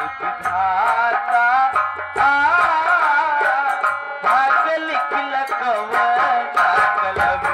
विधाता भाग्य लिख लगवना कलम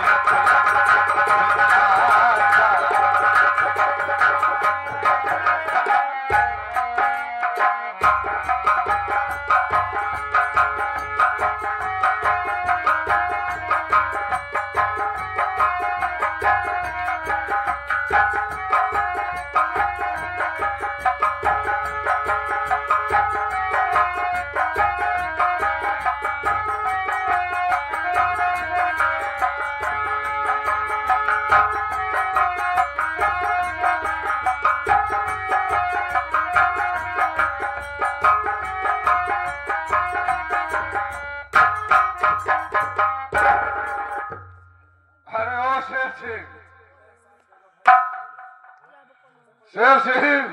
शेर सिंह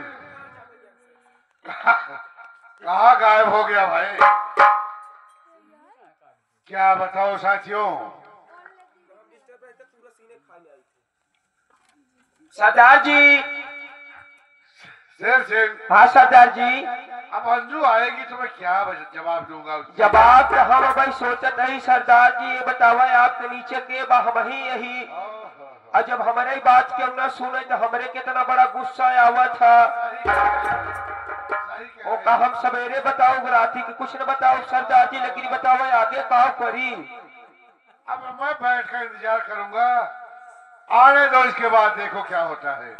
कहाँ गायब हो गया भाई? क्या बताओ साथियों? सरदार जी। शेर सिंह। हाँ सरदार जी। अब अंजू आएगी तो मैं क्या जवाब दूंगा? जवाब तो हम भाई सोचत नहीं सरदार जी। ये बतावा आपके नीचे के वही यही और जब हमारे बात के ना सुने तो हमरे कितना बड़ा गुस्सा आवा था। वो का हम सवेरे बताओ राती के कुछ न बताओ सरदार जी, लेकिन बताओ आगे का करी। अब मैं बैठ कर इंतजार करूंगा, आने दो, इसके बाद देखो क्या होता है।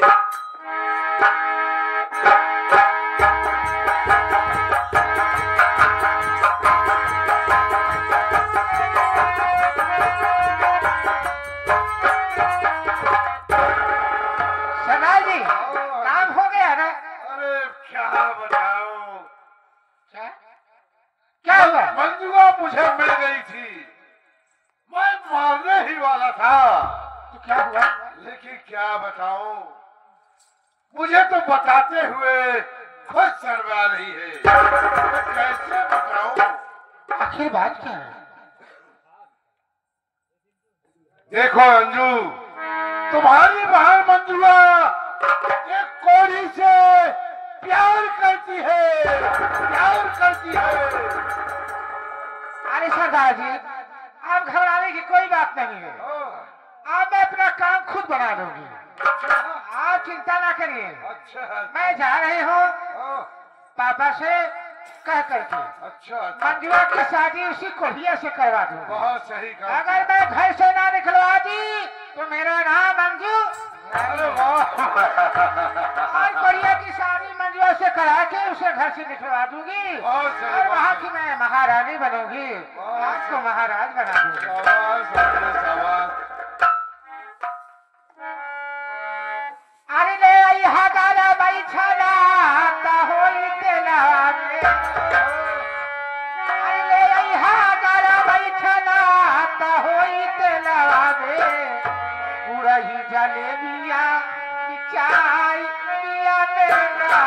मंजुआ मुझे मिल गई थी, मैं मारने ही वाला था। तो क्या हुआ? लेकिन क्या बताऊं, मुझे तो बताते हुए खुद शर्म आ रही है। मैं कैसे बताऊं? आखिर बात क्या है? देखो अंजू, तुम्हारी बहन मंजुआ एक कोड़ी से प्यार करती है, प्यार करती है। अरे सरदार जी, आप घबराने की कोई बात नहीं है। आप मैं अपना काम खुद बना दूंगी, आप चिंता ना करिए। अच्छा, मैं जा रही हूँ पापा से कह करके। अच्छा, मंजुआ की शादी उसी कोढ़िया से करवा दूंगा। बहुत सही कहा। अगर मैं घर से ना निकलवा दी तो मेरा नाम मंजू। अरे वाह। और कोढ़िया की शादी मंजुआ से करा के उसे घर से निकलवा दूंगी और वहाँ की मैं महारानी बनूंगी, आपको महाराज बना दूंगी। अरे ले यहाँ गाना भाई छाना होई तेला में। अरे ले यहाँ गाना भाई छाना होई तेला में। उड़ही जलेबिया की चाय पिया तेला।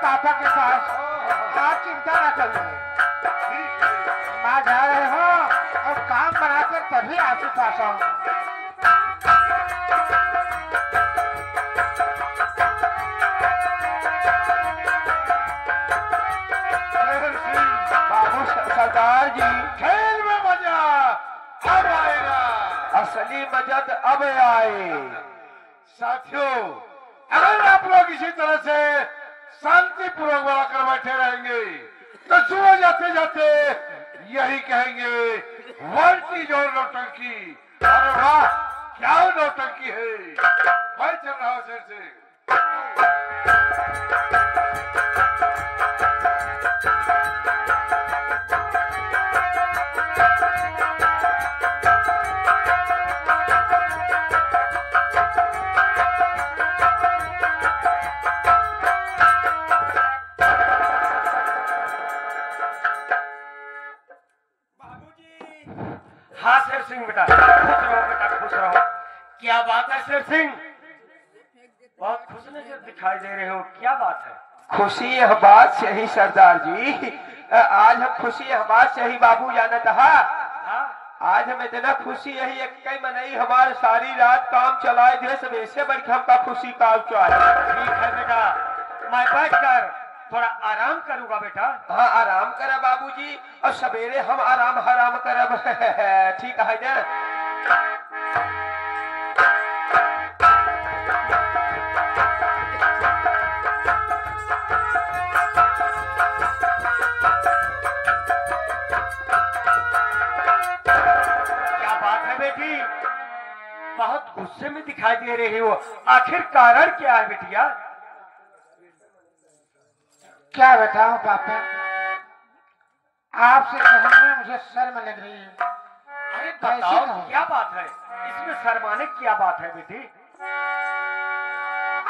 पापा के पास आप चिंता न करिए, मैं जा रहे हो और काम बनाकर तभी आपके पास आऊंगा। बाबू सरदार जी, खेल में मजा अब आएगा, असली मजा तो अब आए। साथियों, अगर आप लोग इसी तरह से शांतिपूर्वक बना कर बैठे रहेंगे तो सुबह जाते जाते यही कहेंगे वर्ल्ड जोर नौटंकी। अरे वाह, क्या नौटंकी है। मैं चल रहा हूँ शेर से। हाँ शेर सिंह बेटा, खुश रहो बेटा, खुश रहो। क्या बात है शेर सिंह, बहुत खुश नजर दिखाई दे रहे हो, क्या बात है? खुशी यह बात से ही सरदार जी, आज हम खुशी यह बात से ही बाबू जानत हा। आज हमें इतना खुशी यही एक कई मनई हमारे सारी रात काम चलाए थे, सब ऐसे बढ़ के हमका खुशी का चाहे। ठीक है बेटा, मैं बैठ कर थोड़ा आराम करूंगा बेटा। हाँ आराम करा बाबूजी, और सवेरे हम आराम हराम करब। ठीक है ना। बेटी बहुत गुस्से में दिखाई दे रही हो, आखिर कारण क्या है बेटिया? क्या बताऊं पापा, आपसे कहने में मुझे शर्म लग रही है। अरे बताओ क्या बात है, इसमें शर्माने क्या बात है बेटी?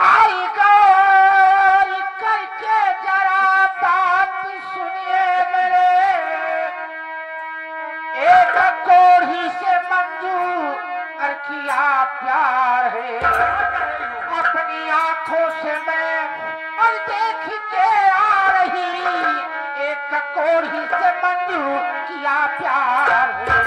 आई गौर करके जरा बात सुनिए मेरे, एक कोढ़ी से मंजूर किया प्यार है, अपनी आंखों से मैं और देख के आ रही, एक कोढ़ी से मंजूर किया प्यार है।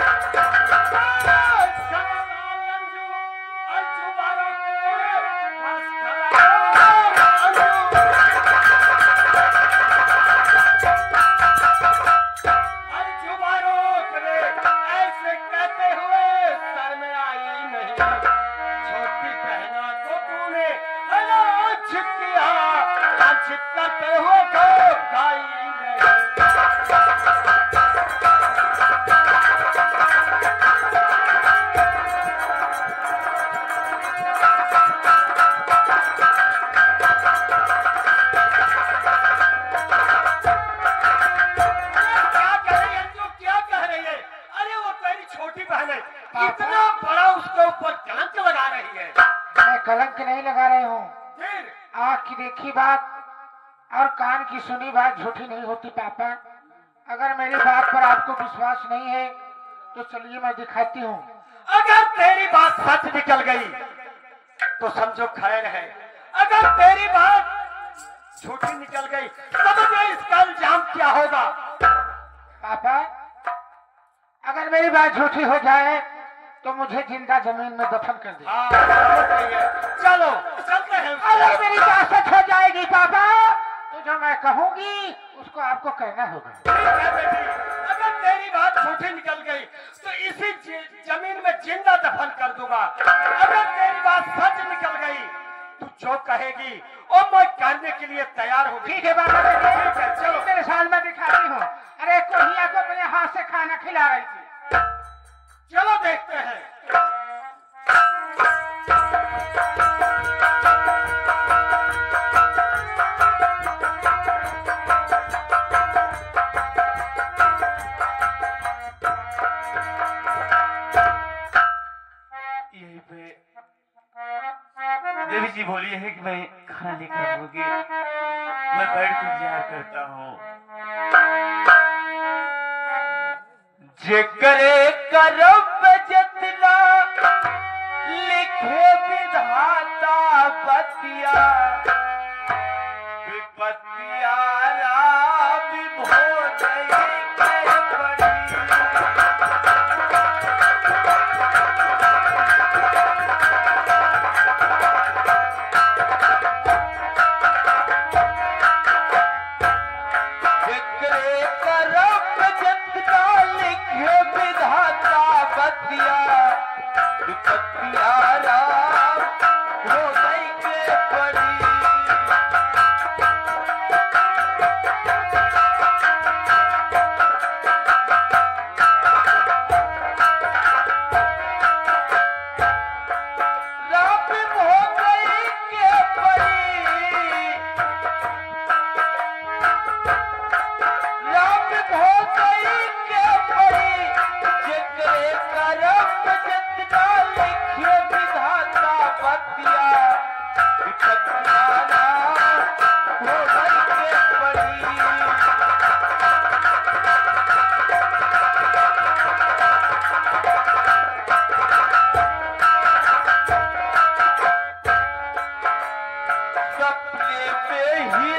इतना बड़ा उसके ऊपर कलंक लगा रही है। मैं कलंक नहीं लगा रही हूँ, आँख की देखी बात और कान की सुनी बात झूठी नहीं होती पापा। अगर मेरी बात पर आपको विश्वास नहीं है तो चलिए मैं दिखाती हूँ। अगर तेरी बात सच निकल गई तो समझो खैर है, अगर तेरी बात झूठी निकल गई समझो इसका इल्जाम क्या होगा। पापा अगर मेरी बात झूठी हो जाए तो मुझे जिंदा जमीन में दफन कर दे। चलो चलते हैं। अगर मेरी बात सच हो जाएगी पापा तो जो मैं कहूंगी उसको आपको कहना होगा। ठीक है बेटी, अगर तेरी बात झूठी निकल गई तो इसी जमीन में जिंदा दफन कर दूंगा। अगर तेरी बात सच निकल गई तू जो कहेगी वो मैं करने के लिए तैयार हूँ। ठीक है बाबा, ठीक है चलो। मेरे साल में दिखाती हूँ। अरे कोहिया को अपने हाथ से खाना खिला रही थी। चलो देखते हैं। यहीं पे देवी जी बोली है कि मैं खाना लेकर आऊंगी, मैं बैठ कर इंतजार करता हूँ। जेकरे करब जतना लिखे विधाता बतिया, विपत्तिया विभो सपने में ही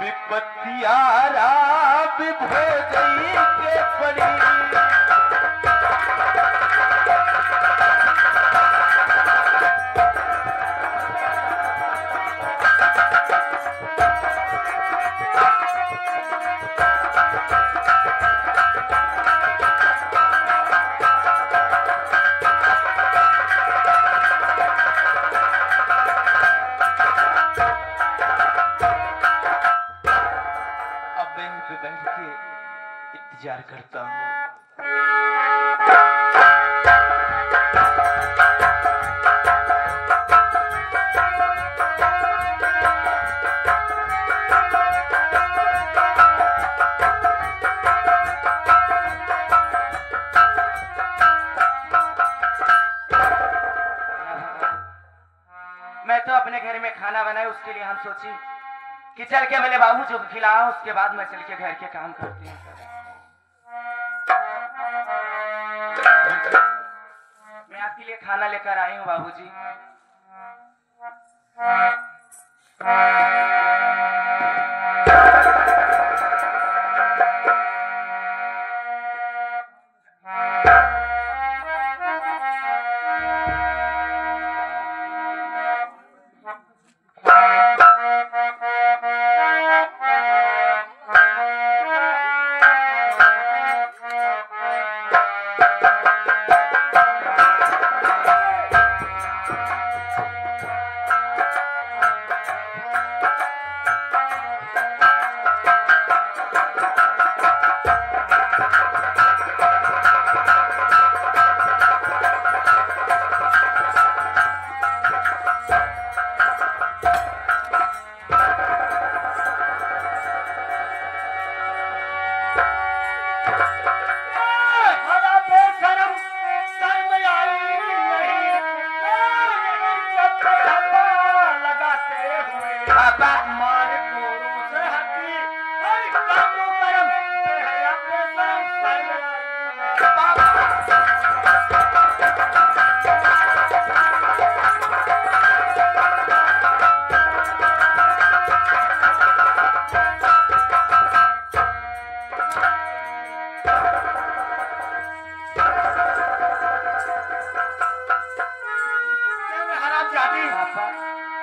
विपत्तिया विभो गई के पड़ी। इंतजार करता हूँ। मैं तो अपने घर में खाना बनाए, उसके लिए हम सोची कि चल के पहले बाबू जो खिलाओ, उसके बाद मैं चल के घर के काम करती हूँ। मैं आपके लिए खाना लेकर आई हूँ बाबूजी।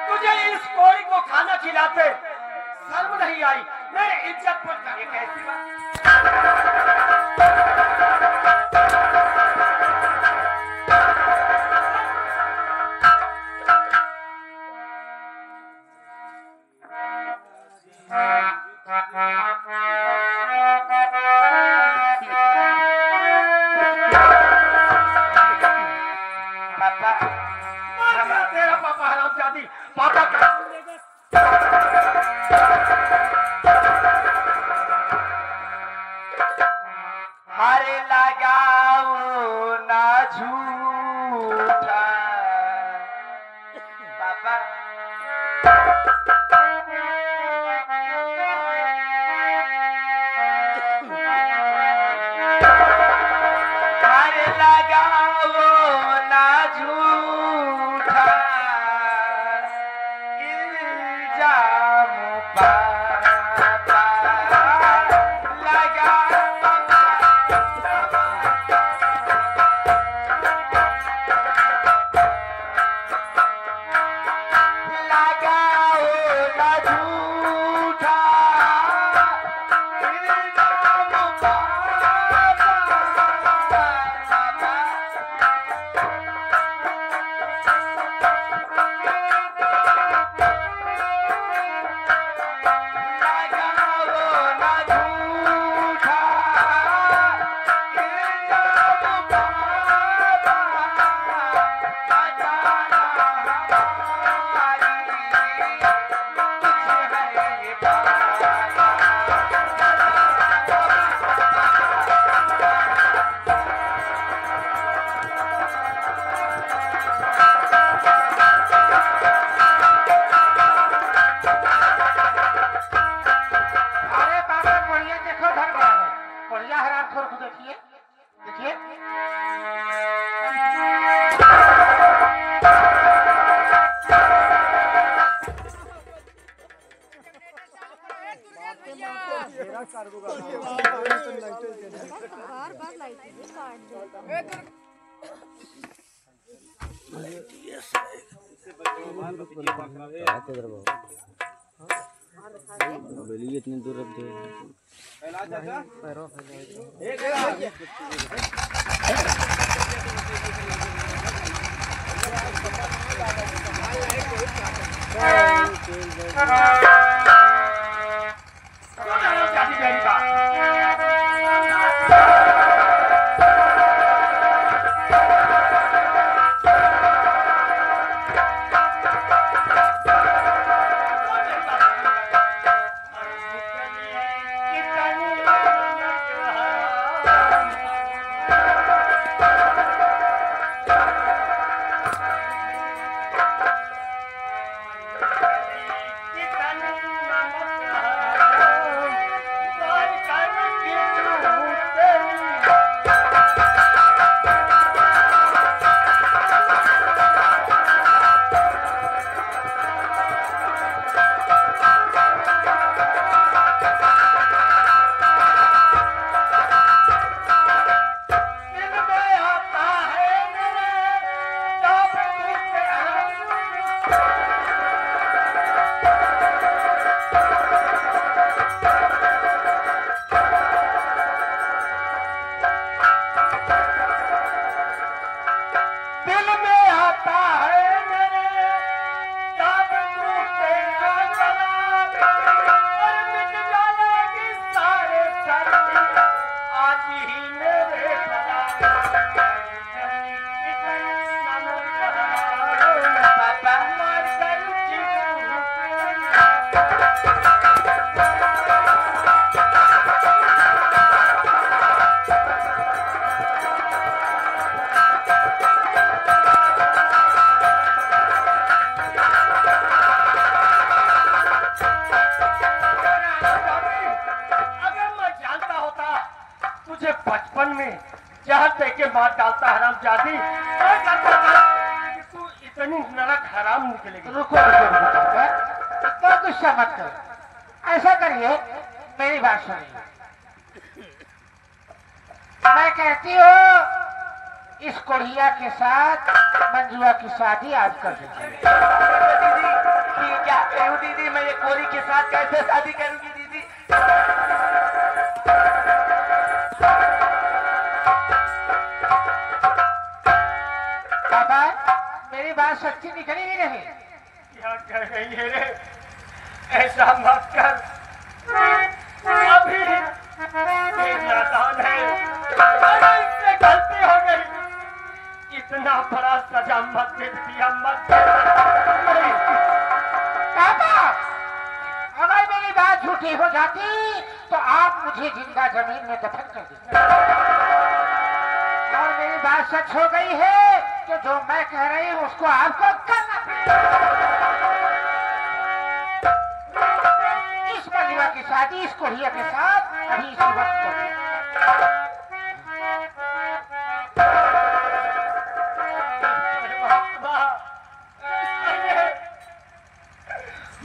तुझे इस कोड़ी को खाना खिलाते शर्म नहीं आई? मेरी इज्जत पर ये कैसी बात? तेरा पापा हरामजादी पापा हरे लगाओ ना झूठा पापा। हरे लगाओ ना झूठा इल्जाम पापा लगा। बार लाइट काट दो। इतनी दूर रख दे। बचपन में जहर दे के मार डालता हराम जादी, तू इतनी नरक हराम निकलेगी। रुको रुको रुको काका, इतना गुस्सा मत कर। ऐसा करिए, मेरी बात सुनिए। मैं कहती हूँ इस कोढ़िया के साथ मंजुआ की शादी आप कर दीजिए। दीदी क्या कहूँ दीदी, मैं ये कोरी के साथ कैसे शादी करूंगी दीदी? पापा मेरी बात सच्ची निकली ही नहीं। क्या कह रही है रे? ऐसा मत कर, अभी नादान है, अरे इससे गलती हो गई। इतना बड़ा सजा मत दे दिया, मत दे। पापा अगर मेरी बात झूठी हो जाती तो आप मुझे जिंदा जमीन में दफन कर दीजिए, और मेरी बात सच हो गई है तो जो मैं कह रही हूँ उसको आपको करना पड़ेगा। इस मंजुआ की शादी इस कोढ़िया के साथ अभी इसी वक्त कर दीजिए।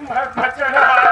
मैं बचन हार